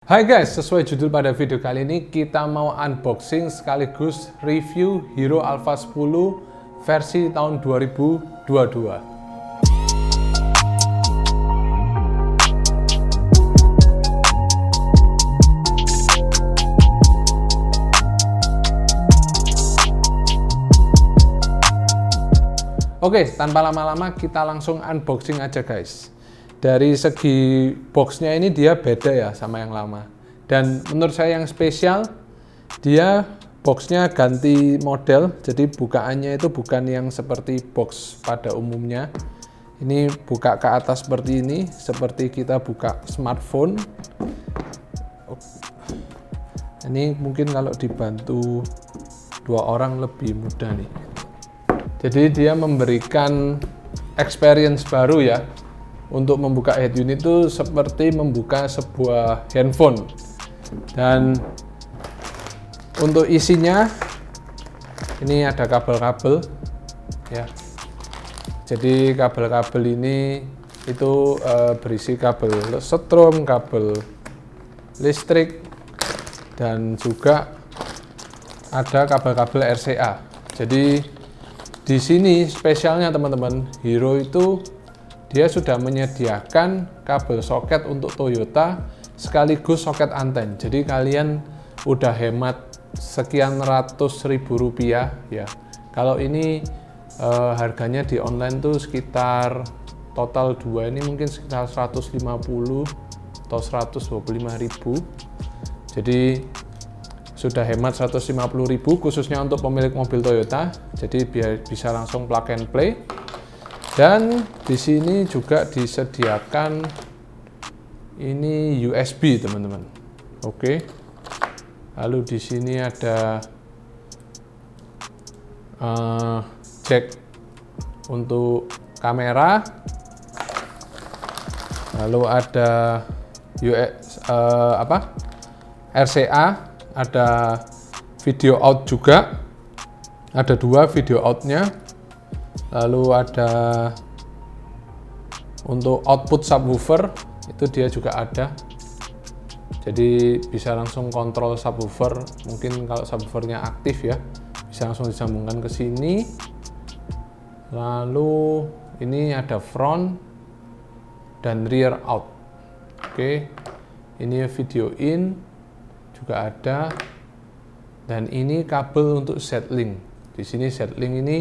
Hai guys, sesuai judul pada video kali ini kita mau unboxing sekaligus review Hero Alpha 10 versi tahun 2022. Oke, tanpa lama-lama kita langsung unboxing aja guys. Dari segi boxnya ini dia beda ya sama yang lama. Dan menurut saya yang spesial, dia boxnya ganti model. Jadi bukaannya itu bukan yang seperti box pada umumnya. Ini buka ke atas seperti ini, seperti kita buka smartphone. Ini mungkin kalau dibantu dua orang lebih mudah nih. Jadi dia memberikan experience baru ya. Untuk membuka head unit itu seperti membuka sebuah handphone. Dan untuk isinya ini ada kabel-kabel ya. Jadi kabel-kabel ini itu berisi kabel setrum, kabel listrik, dan juga ada kabel-kabel RCA. Jadi di sini spesialnya teman-teman, Hero itu dia sudah menyediakan kabel soket untuk Toyota sekaligus soket anten. Jadi kalian udah hemat sekian ratus ribu rupiah ya. Kalau ini harganya di online tuh sekitar total dua ini mungkin sekitar 150 atau 125 ribu. Jadi sudah hemat 150 ribu khususnya untuk pemilik mobil Toyota. Jadi biar bisa langsung plug and play. Dan di sini juga disediakan ini USB teman-teman. Oke. Lalu di sini ada jack untuk kamera. Lalu ada RCA, ada video out juga. Ada dua video outnya. Lalu ada untuk output subwoofer, itu dia juga ada. Jadi bisa langsung kontrol subwoofer. Mungkin kalau subwoofernya aktif ya, bisa langsung disambungkan ke sini. Lalu ini ada front dan rear out. Oke. Ini video in juga ada. Dan ini kabel untuk Z-Link. Di sini Z-Link ini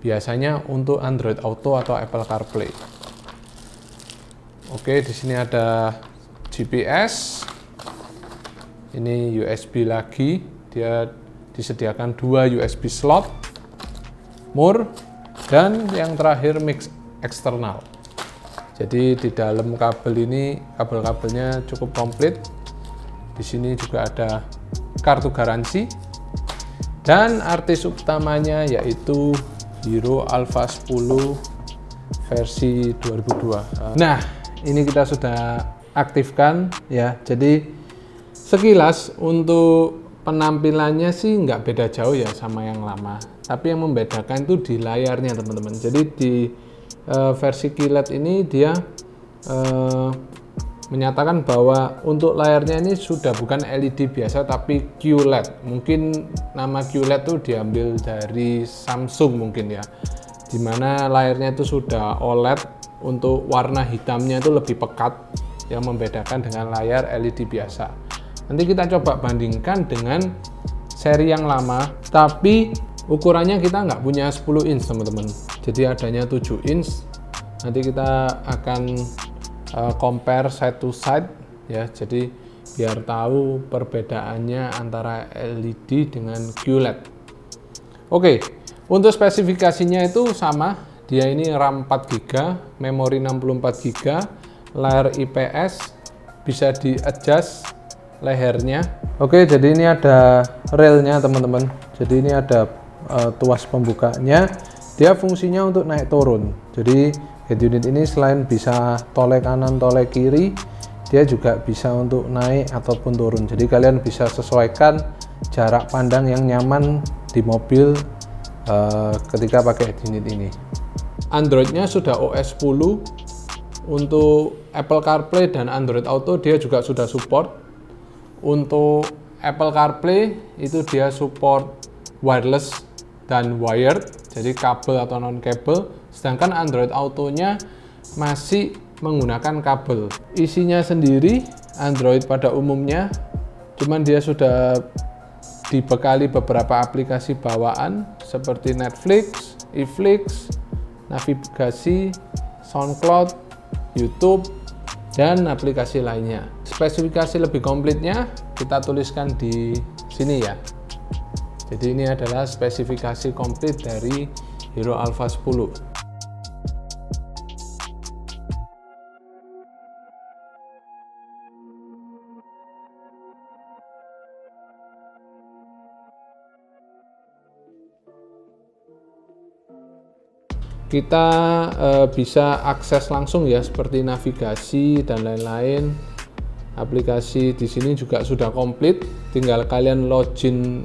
biasanya untuk Android Auto atau Apple CarPlay. Oke, di sini ada GPS. Ini USB lagi. Dia disediakan dua USB slot, mur, dan yang terakhir mix eksternal. Jadi di dalam kabel ini kabel-kabelnya cukup komplit. Di sini juga ada kartu garansi dan artis utamanya yaitu Hero Alpha 10 versi 2002. Nah, ini kita sudah aktifkan ya. Jadi sekilas untuk penampilannya sih nggak beda jauh ya sama yang lama. Tapi yang membedakan itu di layarnya teman-teman. Jadi di versi QLED ini dia menyatakan bahwa untuk layarnya ini sudah bukan LED biasa tapi QLED. Mungkin nama QLED itu diambil dari Samsung mungkin ya, dimana layarnya itu sudah OLED. Untuk warna hitamnya itu lebih pekat yang membedakan dengan layar LED biasa. Nanti kita coba bandingkan dengan seri yang lama, tapi ukurannya kita nggak punya 10 inch teman-teman, jadi adanya 7 inch. Nanti kita akan compare side to side ya, jadi biar tahu perbedaannya antara LED dengan QLED. Oke, untuk spesifikasinya itu sama, dia ini RAM 4GB, memori 64GB, layar IPS, bisa di-adjust lehernya. Oke, jadi ini ada railnya teman-teman. Jadi ini ada tuas pembukanya, dia fungsinya untuk naik turun. Jadi head unit ini selain bisa tolek kanan, tolek kiri, dia juga bisa untuk naik ataupun turun. Jadi kalian bisa sesuaikan jarak pandang yang nyaman di mobil ketika pakai head unit ini. Androidnya sudah OS 10. Untuk Apple CarPlay dan Android Auto dia juga sudah support. Untuk Apple CarPlay itu dia support wireless dan wired, jadi kabel atau non kabel. Sedangkan Android Auto-nya masih menggunakan kabel. Isinya sendiri Android pada umumnya, cuman dia sudah dibekali beberapa aplikasi bawaan seperti Netflix, iFlix, navigasi, SoundCloud, YouTube, dan aplikasi lainnya. Spesifikasi lebih komplitnya kita tuliskan di sini ya. Jadi ini adalah spesifikasi komplit dari Hero Alpha 10. Kita bisa akses langsung ya, seperti navigasi dan lain-lain. Aplikasi di sini juga sudah komplit, tinggal kalian login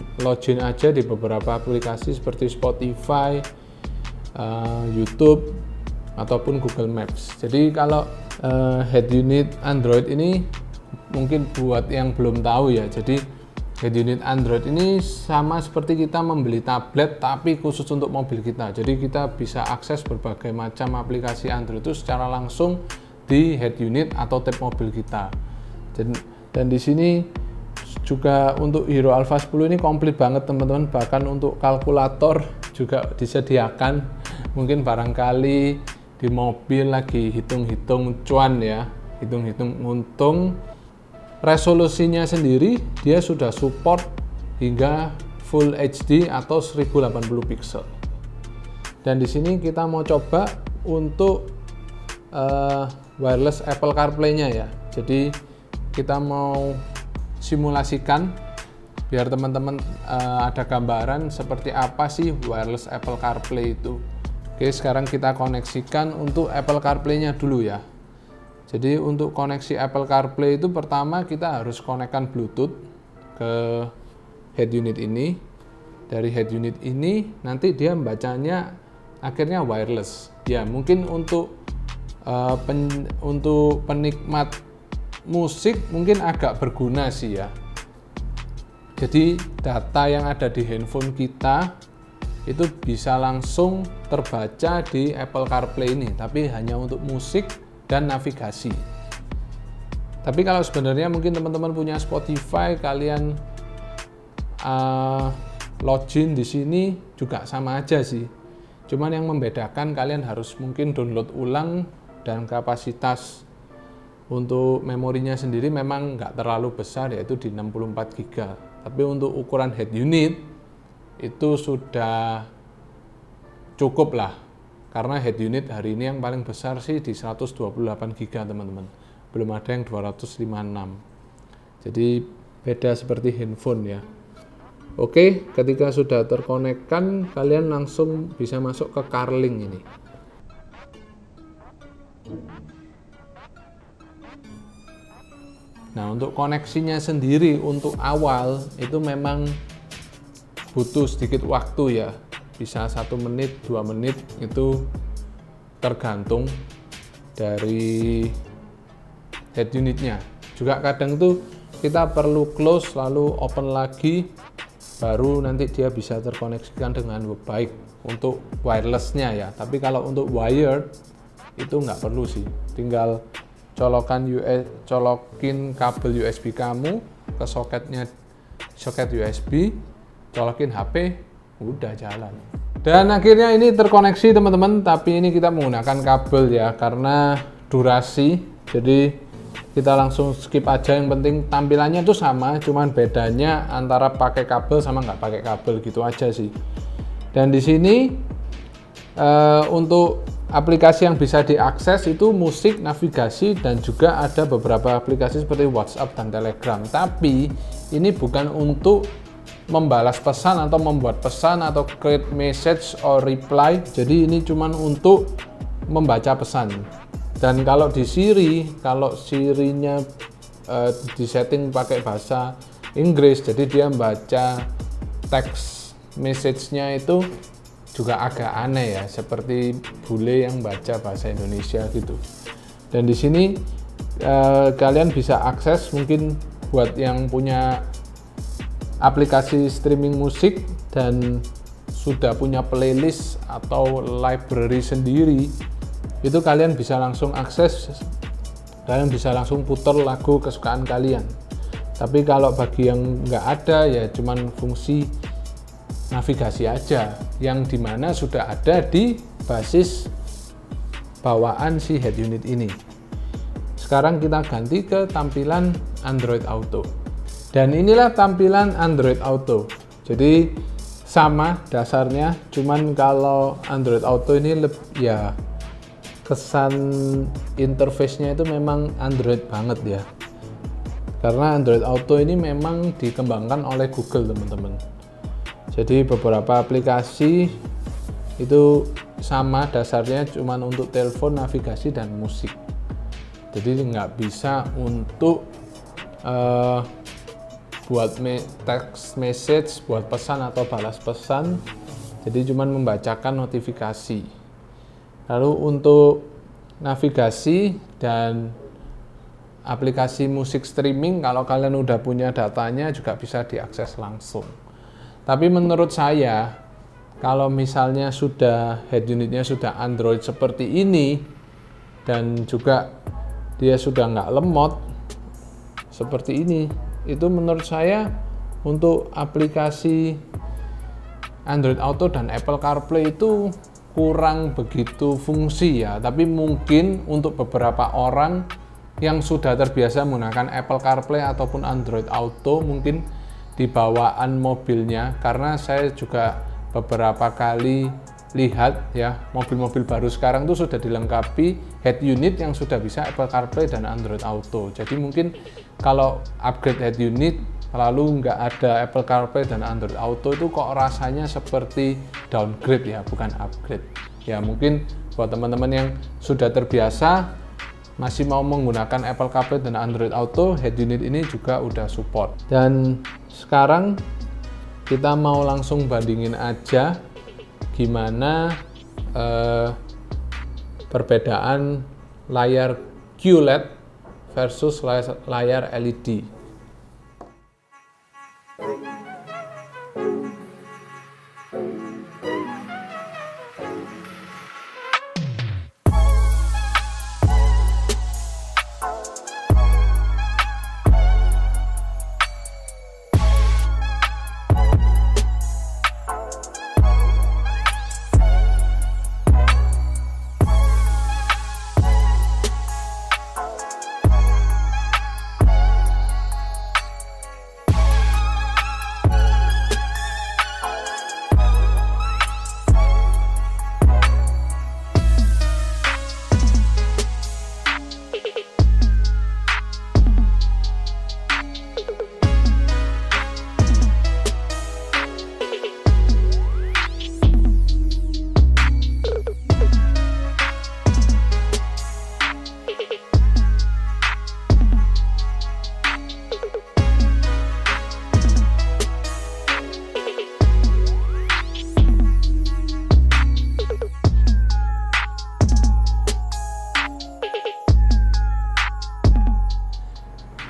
aja di beberapa aplikasi seperti Spotify, YouTube, ataupun Google Maps. Jadi kalau head unit Android ini mungkin buat yang belum tahu ya, jadi head unit Android ini sama seperti kita membeli tablet tapi khusus untuk mobil kita. Jadi kita bisa akses berbagai macam aplikasi Android itu secara langsung di head unit atau tab mobil kita. Dan di sini juga untuk Hero Alpha 10 ini komplit banget teman-teman, bahkan untuk kalkulator juga disediakan. Mungkin barangkali di mobil lagi hitung-hitung cuan ya, hitung-hitung untung. Resolusinya sendiri dia sudah support hingga Full HD atau 1080 pixel. Dan di sini kita mau coba untuk wireless Apple CarPlay-nya ya. Jadi kita mau simulasikan biar teman-teman ada gambaran seperti apa sih wireless Apple CarPlay itu. Oke, sekarang kita koneksikan untuk Apple CarPlay-nya dulu ya. Jadi untuk koneksi Apple CarPlay itu pertama kita harus konekkan Bluetooth ke head unit ini. Dari head unit ini nanti dia membacanya akhirnya wireless. Ya mungkin untuk penikmat musik mungkin agak berguna sih ya. Jadi data yang ada di handphone kita itu bisa langsung terbaca di Apple CarPlay ini, tapi hanya untuk musik dan navigasi. Tapi kalau sebenarnya mungkin teman-teman punya Spotify, kalian login di sini juga sama aja sih. Cuman yang membedakan kalian harus mungkin download ulang, dan kapasitas untuk memorinya sendiri memang nggak terlalu besar, yaitu di 64 GB. Tapi untuk ukuran head unit itu sudah cukup lah. Karena head unit hari ini yang paling besar sih di 128 GB teman-teman. Belum ada yang 256. Jadi beda seperti handphone ya. Oke, ketika sudah terkonekkan, kalian langsung bisa masuk ke CarLink ini. Nah, untuk koneksinya sendiri untuk awal itu memang butuh sedikit waktu ya. Bisa 1 menit, 2 menit, itu tergantung dari head unitnya. Juga kadang tuh kita perlu close lalu open lagi, baru nanti dia bisa terkoneksikan dengan baik untuk wirelessnya ya. Tapi kalau untuk wired itu nggak perlu sih, tinggal colokin kabel USB kamu ke soket USB, colokin HP, udah jalan. Dan akhirnya ini terkoneksi teman-teman, tapi ini kita menggunakan kabel ya karena durasi. Jadi kita langsung skip aja, yang penting tampilannya itu sama, cuman bedanya antara pakai kabel sama nggak pakai kabel gitu aja sih. Dan di sini untuk aplikasi yang bisa diakses itu musik, navigasi, dan juga ada beberapa aplikasi seperti WhatsApp dan Telegram. Tapi ini bukan untuk membalas pesan atau membuat pesan atau create message or reply. Jadi ini cuman untuk membaca pesan. Dan kalau di Siri, kalau Siri-nya disetting pakai bahasa Inggris, jadi dia membaca teks message-nya itu juga agak aneh ya, seperti bule yang baca bahasa Indonesia gitu. Dan di sini kalian bisa akses mungkin buat yang punya aplikasi streaming musik dan sudah punya playlist atau library sendiri, itu kalian bisa langsung akses, kalian bisa langsung putar lagu kesukaan kalian. Tapi kalau bagi yang nggak ada, ya cuman fungsi navigasi aja, yang dimana sudah ada di basis bawaan si head unit ini. Sekarang kita ganti ke tampilan Android Auto. Dan inilah tampilan Android Auto. Jadi sama dasarnya, cuman kalau Android Auto ini ya kesan interface-nya itu memang Android banget ya. Karena Android Auto ini memang dikembangkan oleh Google, teman-teman. Jadi beberapa aplikasi itu sama dasarnya, cuman untuk telepon, navigasi, dan musik. Jadi nggak bisa untuk buat text message, buat pesan atau balas pesan. Jadi cuman membacakan notifikasi. Lalu untuk navigasi dan aplikasi musik streaming, kalau kalian udah punya datanya juga bisa diakses langsung. Tapi menurut saya, kalau misalnya sudah head unitnya sudah Android seperti ini dan juga dia sudah nggak lemot seperti ini, itu menurut saya untuk aplikasi Android Auto dan Apple CarPlay itu kurang begitu fungsi ya. Tapi mungkin untuk beberapa orang yang sudah terbiasa menggunakan Apple CarPlay ataupun Android Auto, mungkin di bawaan mobilnya, karena saya juga beberapa kali lihat ya, mobil-mobil baru sekarang tuh sudah dilengkapi head unit yang sudah bisa Apple CarPlay dan Android Auto. Jadi mungkin kalau upgrade head unit lalu nggak ada Apple CarPlay dan Android Auto, itu kok rasanya seperti downgrade ya, bukan upgrade. Ya mungkin buat teman-teman yang sudah terbiasa masih mau menggunakan Apple CarPlay dan Android Auto, head unit ini juga udah support. Dan sekarang kita mau langsung bandingin aja gimana perbedaan layar QLED versus layar LED.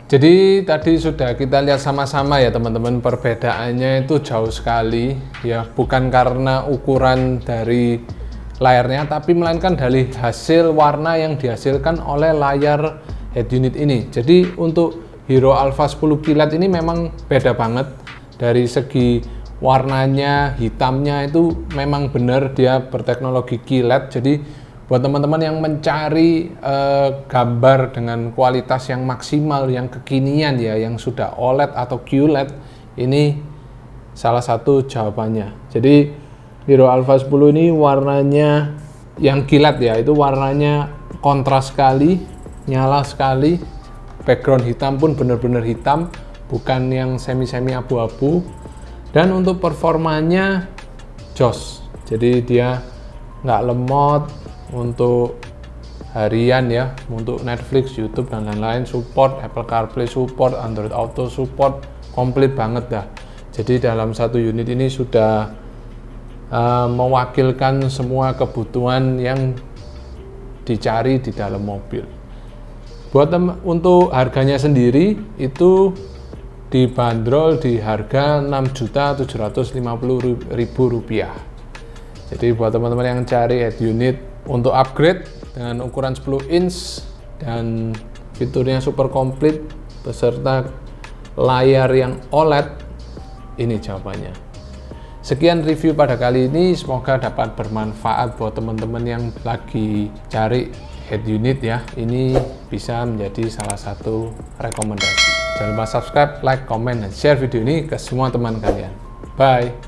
Jadi tadi sudah kita lihat sama-sama ya teman-teman, perbedaannya itu jauh sekali ya, bukan karena ukuran dari layarnya, tapi melainkan dari hasil warna yang dihasilkan oleh layar head unit ini. Jadi untuk Hero Alpha 10 QLED ini memang beda banget dari segi warnanya, hitamnya itu memang benar dia berteknologi QLED. Jadi buat teman-teman yang mencari gambar dengan kualitas yang maksimal, yang kekinian ya, yang sudah OLED atau QLED, ini salah satu jawabannya. Jadi Hero Alpha 10 ini warnanya yang QLED ya, itu warnanya kontras sekali, nyala sekali, background hitam pun benar-benar hitam, bukan yang semi-semi abu-abu. Dan untuk performanya jos, jadi dia nggak lemot. Untuk harian ya, untuk Netflix, YouTube dan lain-lain support, Apple CarPlay support, Android Auto support, komplit banget dah. Jadi dalam satu unit ini sudah mewakilkan semua kebutuhan yang dicari di dalam mobil. Untuk harganya sendiri itu dibanderol di harga Rp6.750.000. Jadi buat teman-teman yang cari head unit untuk upgrade dengan ukuran 10 inch dan fiturnya super komplit beserta layar yang OLED, ini jawabannya. Sekian review pada kali ini, semoga dapat bermanfaat buat teman-teman yang lagi cari head unit ya. Ini bisa menjadi salah satu rekomendasi. Jangan lupa subscribe, like, comment, dan share video ini ke semua teman kalian. Bye!